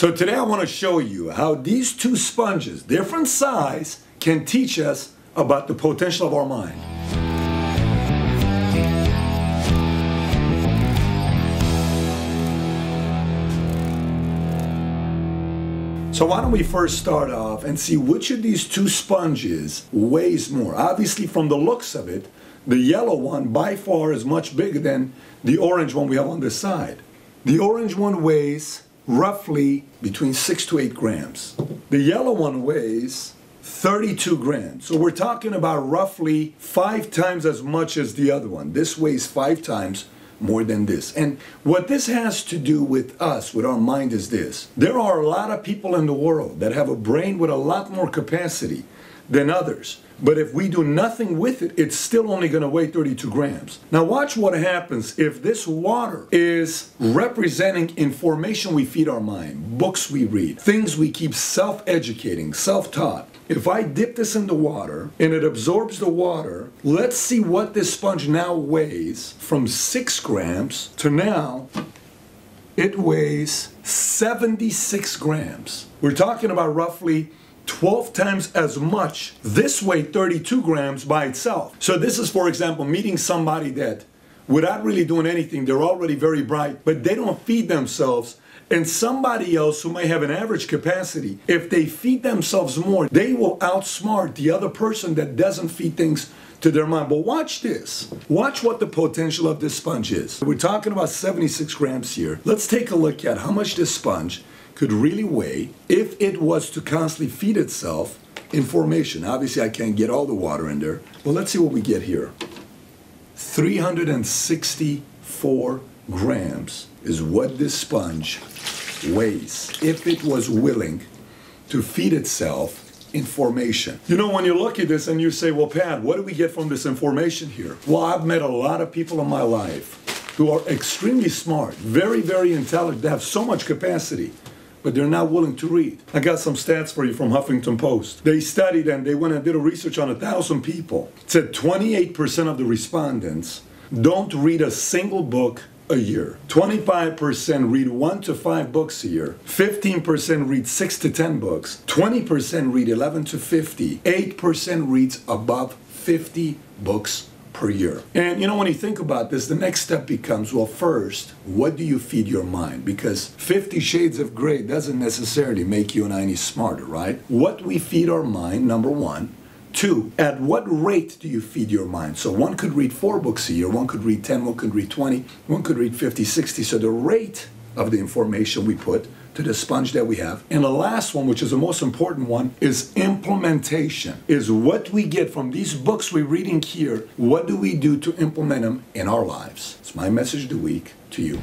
So today I want to show you how these two sponges, different size, can teach us about the potential of our mind. So why don't we first start off and see which of these two sponges weighs more. Obviously, from the looks of it, the yellow one by far is much bigger than the orange one we have on this side. The orange one weighs roughly between 6 to 8 grams. The yellow one weighs 32 grams. So we're talking about roughly 5 times as much as the other one. This weighs 5 times more than this. And what this has to do with us, with our mind, is this. There are a lot of people in the world that have a brain with a lot more capacity than others. But if we do nothing with it, it's still only going to weigh 32 grams. Now watch what happens if this water is representing information we feed our mind, books we read, things we keep self-educating, self-taught. If I dip this in the water and it absorbs the water, let's see what this sponge now weighs from 6 grams to now it weighs 76 grams. We're talking about roughly 12 times as much. This weighed 32 grams by itself. So this is, for example, meeting somebody that without really doing anything, they're already very bright, but they don't feed themselves. And somebody else who may have an average capacity, if they feed themselves more, they will outsmart the other person that doesn't feed things to their mind. But watch this. Watch what the potential of this sponge is. We're talking about 76 grams here. Let's take a look at how much this sponge could really weigh if it was to constantly feed itself information. Obviously, I can't get all the water in there. Well, let's see what we get here. 364 grams is what this sponge weighs if it was willing to feed itself information. You know, when you look at this and you say, well, Pat, what do we get from this information here? Well, I've met a lot of people in my life who are extremely smart, very, very intelligent, they have so much capacity, but they're not willing to read. I got some stats for you from Huffington Post. They studied and they went and did a research on 1,000 people. It said 28% of the respondents don't read a single book a year. 25% read 1 to 5 books a year. 15% read 6 to 10 books. 20% read 11 to 50. 8% reads above 50 books per year. And you know, when you think about this, the next step becomes, well, first, what do you feed your mind? Because 50 Shades of Grey doesn't necessarily make you and I any smarter, right? What we feed our mind, number one. 2, at what rate do you feed your mind? So one could read 4 books a year, one could read 10, one could read 20, one could read 50, 60. So the rate of the information we put to the sponge that we have. And the last one, which is the most important one, is implementation. Is what we get from these books we're reading here, what do we do to implement them in our lives? It's my message of the week to you.